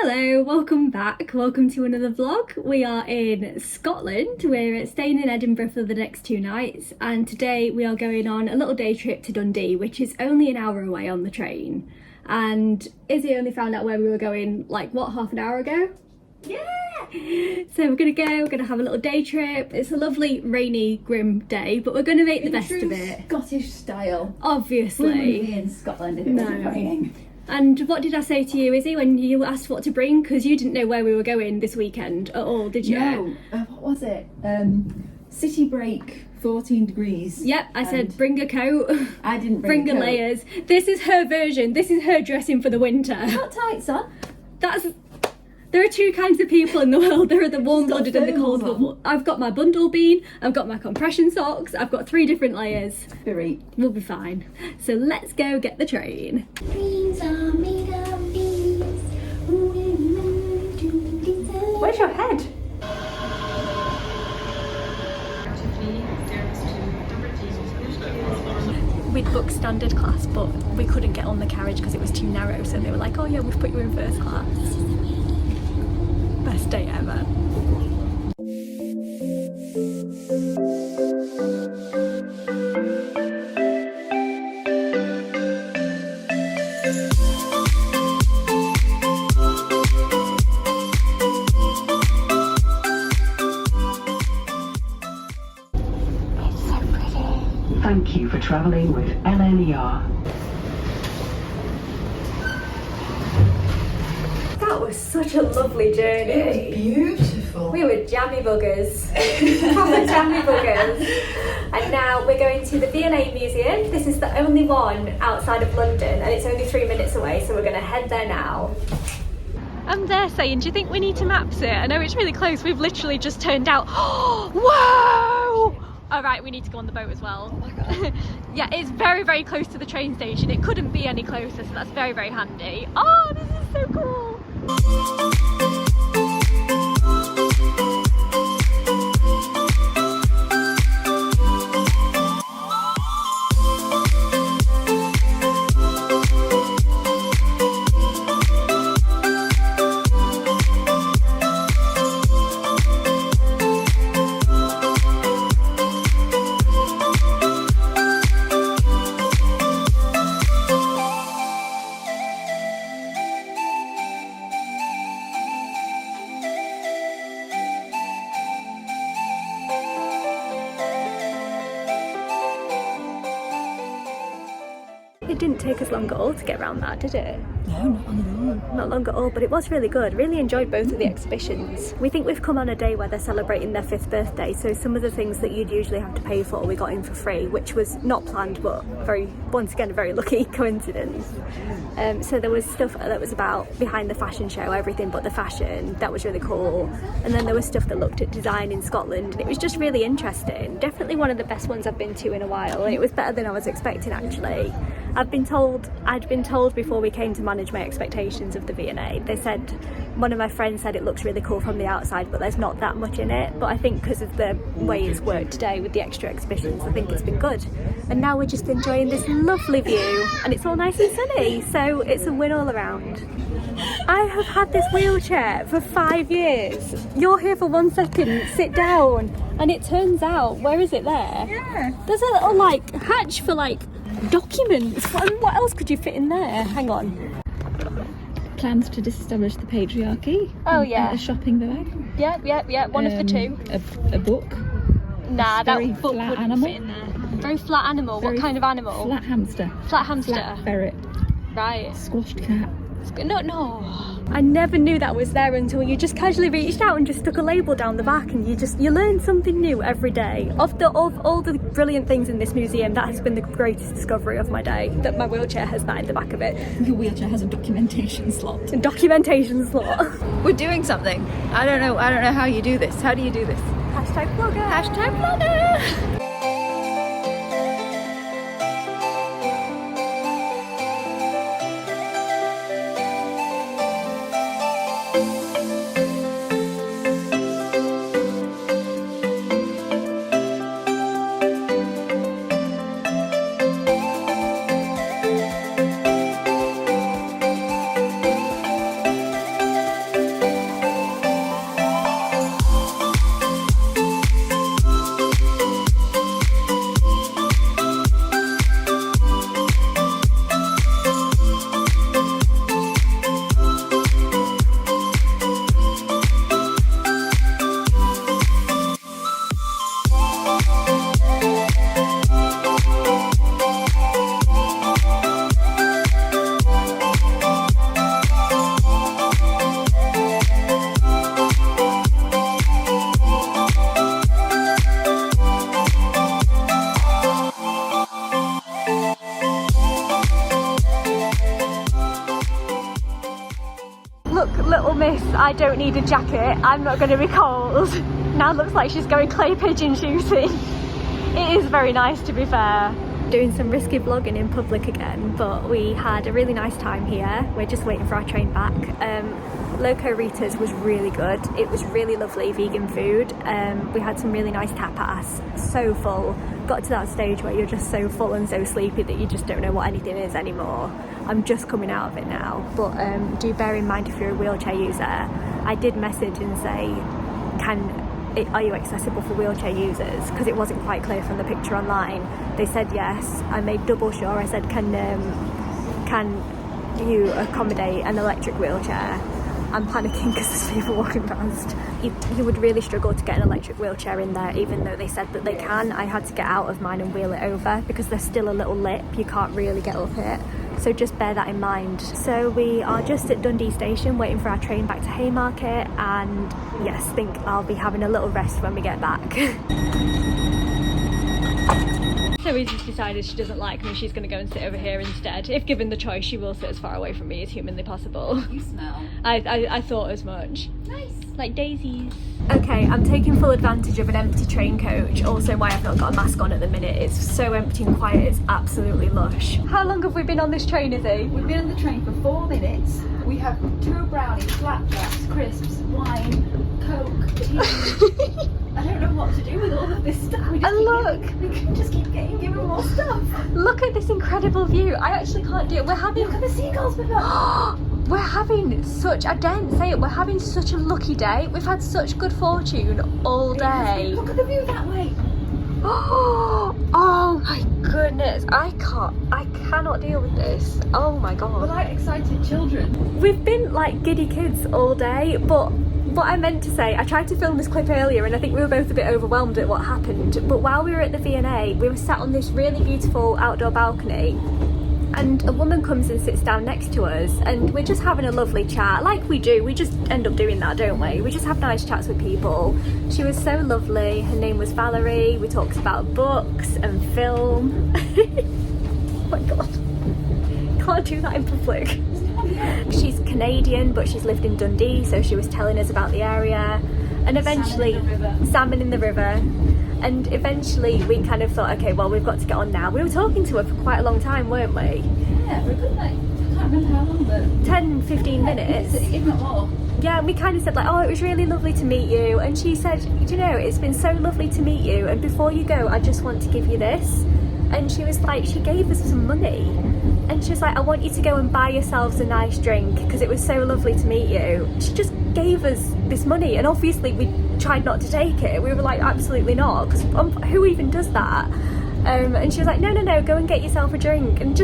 Hello, welcome back. Welcome to another vlog. We are in Scotland. We're staying in Edinburgh for the next 2 nights, and today we are going on a little day trip to Dundee, which is only an hour away on the train. And Izzy only found out where we were going, like, what, half an hour ago? Yeah! So we're gonna have a little day trip. It's a lovely, rainy, grim day, but we're gonna make the best of it. Scottish style. Obviously. We wouldn't be in Scotland if it wasn't raining. And what did I say to you, Izzy, when you asked what to bring? Because you didn't know where we were going this weekend at all, did you? No. What was it? City break, 14 degrees. Yep, I said bring a coat. I didn't bring a coat. layers. This is her version. This is her dressing for the winter. I've got tights on. There are two kinds of people in the world. There are the warm-blooded and the cold-blooded. I've got my bundle bean, I've got my compression socks, I've got 3 different layers. We'll be fine. So let's go get the train. Dreams are made of these. Where's your head? We'd booked standard class, but we couldn't get on the carriage because it was too narrow, so they were like, oh yeah, we've put you in first class. Best day ever. Thank you for travelling with LNER. That was such a lovely journey. It was beautiful. We were jammy buggers. Proper jammy buggers. And now we're going to the V&A Museum. This is the only one outside of London and it's only 3 minutes away, so we're going to head there now. I'm there saying, do you think we need to maps it? I know it's really close. We've literally just turned out. Whoa! All right, we need to go on the boat as well. Oh my God. Yeah, it's very, very close to the train station. It couldn't be any closer, so that's very, very handy. Oh, this is so cool. It didn't take us long at all to get around that, did it? No, not long at all. Not long at all, but it was really good. Really enjoyed both of the exhibitions. We think we've come on a day where they're celebrating their 5th birthday, so some of the things that you'd usually have to pay for we got in for free, which was not planned, but once again a very lucky coincidence. So there was stuff that was about behind the fashion show, everything but the fashion. That was really cool. And then there was stuff that looked at design in Scotland, and it was just really interesting. Definitely one of the best ones I've been to in a while, and it was better than I was expecting actually. I'd been told before we came to manage my expectations of the V&A. They said, one of my friends said it looks really cool from the outside, but there's not that much in it. But I think because of the way it's worked today with the extra exhibitions, I think it's been good. And now we're just enjoying this lovely view, and it's all nice and sunny, so it's a win all around. I have had this wheelchair for 5 years. You're here for 1 second, sit down, and it turns out, where is it there? Yeah. There's a little like hatch for like documents. What else could you fit in there? Hang on. Plans to disestablish the patriarchy. Oh yeah. A shopping bag. Yep. One of the two. A book. Nah, that book flat wouldn't animal. fit in there. Very flat animal. What kind of animal? Flat hamster. Flat hamster. Flat ferret. Right. Squashed cat. No. I never knew that was there until you just casually reached out and just stuck a label down the back, and you learn something new every day. Of all the brilliant things in this museum, that has been the greatest discovery of my day, that my wheelchair has that in the back of it. Your wheelchair has a documentation slot. A documentation slot. We're doing something. I don't know how you do this. How do you do this? Hashtag blogger. Hashtag blogger. little miss, I don't need a jacket, I'm not going to be cold. Now looks like she's going clay pigeon shooting. It is very nice, to be fair. Doing some risky vlogging in public again, but we had a really nice time here. We're just waiting for our train back. Loco Rita's was really good. It was really lovely vegan food. We had some really nice tapas. So full. Got to that stage where you're just so full and so sleepy that you just don't know what anything is anymore. I'm just coming out of it now, but do bear in mind if you're a wheelchair user. I did message and say, are you accessible for wheelchair users? Because it wasn't quite clear from the picture online. They said yes. I made double sure. I said, can you accommodate an electric wheelchair? I'm panicking because there's people walking past. You would really struggle to get an electric wheelchair in there, even though they said that they can. I had to get out of mine and wheel it over because there's still a little lip. You can't really get up it. So just bear that in mind. So we are just at Dundee station waiting for our train back to Haymarket, and yes, think I'll be having a little rest when we get back. So Izzy's decided she doesn't like me, she's going to go and sit over here instead. If given the choice, she will sit as far away from me as humanly possible. You smell. I thought as much. Nice. Like daisies. Okay, I'm taking full advantage of an empty train coach. Also why I've not got a mask on at the minute. It's so empty and quiet, it's absolutely lush. How long have we been on this train, Izzy? We've been on the train for 4 minutes. We have 2 brownies, flapjacks, crisps, wine, Coke, tea. I don't know what to do with all of this stuff. We can just keep getting given more stuff. Look at this incredible view. I actually can't do it. Look at the seagulls, Pippa. We're having such, I daren't say it, we're having such a lucky day. We've had such good fortune all day. Look at the view that way. Oh my goodness, I cannot deal with this. Oh my god. We're like excited children. We've been like giddy kids all day, but what I meant to say, I tried to film this clip earlier and I think we were both a bit overwhelmed at what happened, but while we were at the V&A, we were sat on this really beautiful outdoor balcony, and a woman comes and sits down next to us, and we're just having a lovely chat, like we do. We just end up doing that, don't we? We just have nice chats with people. She was so lovely. Her name was Valerie. We talked about books and film. Oh my god, can't do that in public. She's Canadian, but she's lived in Dundee, so she was telling us about the area, and eventually salmon in the river. And eventually we kind of thought, okay, well, we've got to get on now. We were talking to her for quite a long time, weren't we? Yeah, for a good, like, I can't remember how long, but 10-15 minutes. If not more. Yeah, and we kind of said like, oh, it was really lovely to meet you. And she said, you know, it's been so lovely to meet you, and before you go, I just want to give you this. And she was like, she gave us some money. And she was like, I want you to go and buy yourselves a nice drink because it was so lovely to meet you. She just gave us this money, and obviously we tried not to take it. We were like, absolutely not, because who even does that? And she was like, no, go and get yourself a drink. And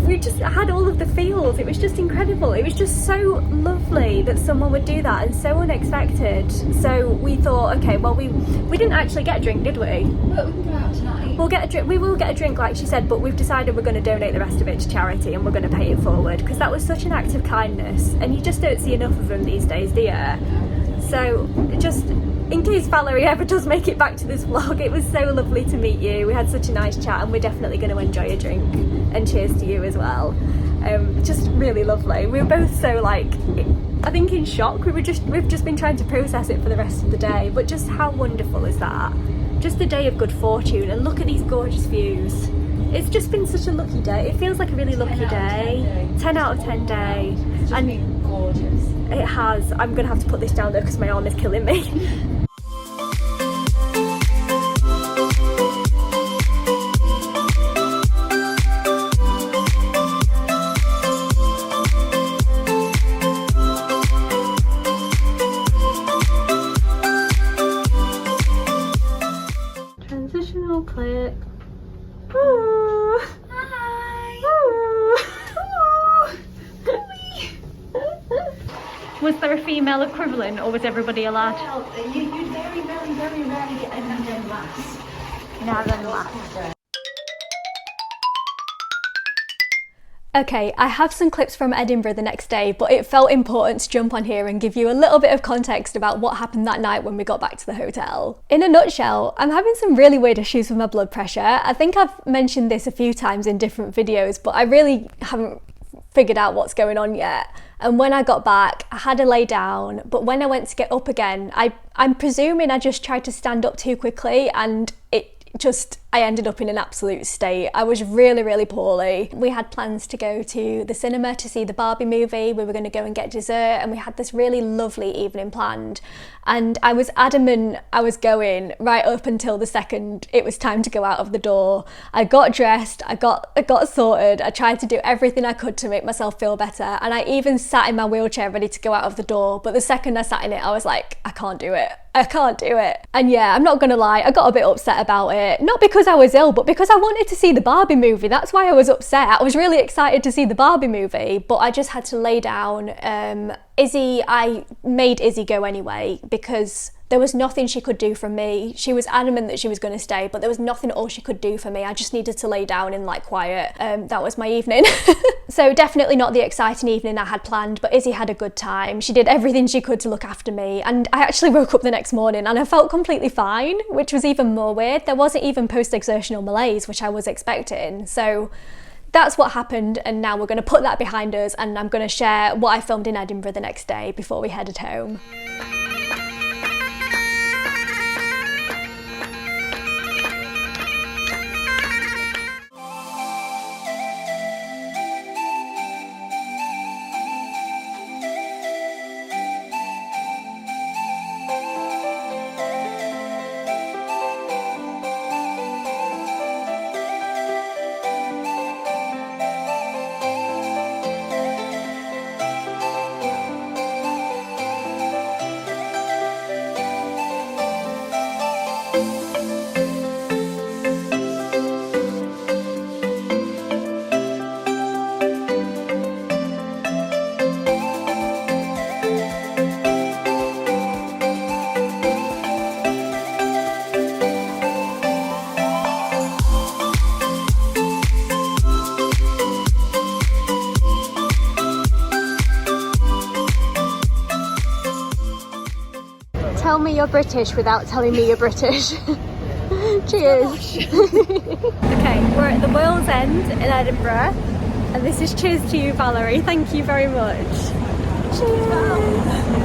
we just had all of the feels. It was just incredible. It was just so lovely that someone would do that, and so unexpected. So we thought, okay, well, we didn't actually get a drink, did we? But we can go out tonight. We'll get a drink. We will get a drink, like she said, but we've decided we're going to donate the rest of it to charity, and we're going to pay it forward, because that was such an act of kindness, and you just don't see enough of them these days, do you? So just in case Valerie ever does make it back to this vlog, it was so lovely to meet you. We had such a nice chat, and we're definitely going to enjoy a drink. And cheers to you as well. Just really lovely. We were both so like, I think in shock. We've just been trying to process it for the rest of the day, but just how wonderful is that? Just a day of good fortune, and look at these gorgeous views. It's just been such a lucky day. It feels like a really lucky day. 10 out of 10 day. It's just been gorgeous. It has. I'm gonna have to put this down though because my arm is killing me. Transitional clip. Ooh. Hi. Ooh. Was there a female equivalent, or was everybody a lad? Well, you very, very, very rarely get any young lass. Now then, lad. Okay, I have some clips from Edinburgh the next day, but it felt important to jump on here and give you a little bit of context about what happened that night when we got back to the hotel. In a nutshell, I'm having some really weird issues with my blood pressure. I think I've mentioned this a few times in different videos, but I really haven't figured out what's going on yet. And when I got back, I had to lay down, but when I went to get up again, I'm presuming I just tried to stand up too quickly, and I ended up in an absolute state. I was really, really poorly. We had plans to go to the cinema to see the Barbie movie. We were going to go and get dessert, and we had this really lovely evening planned. And I was adamant I was going right up until the second it was time to go out of the door. I got dressed, I got sorted, I tried to do everything I could to make myself feel better, and I even sat in my wheelchair ready to go out of the door. But the second I sat in it, I was like, I can't do it. And yeah, I'm not gonna lie, I got a bit upset about it. Not because I was ill, but because I wanted to see the Barbie movie. That's why I was upset. I was really excited to see the Barbie movie, but I just had to lay down. I made Izzy go anyway because there was nothing she could do for me. She was adamant that she was going to stay, but there was nothing at all she could do for me. I just needed to lay down in like quiet. That was my evening. So definitely not the exciting evening I had planned, but Izzy had a good time. She did everything she could to look after me, and I actually woke up the next morning and I felt completely fine, which was even more weird. There wasn't even post-exertional malaise, which I was expecting. So that's what happened, and now we're going to put that behind us, and I'm going to share what I filmed in Edinburgh the next day before we headed home. Tell me you're British without telling me you're British. Cheers. Okay, we're at the World's End in Edinburgh, and this is cheers to you, Valerie. Thank you very much. Cheers.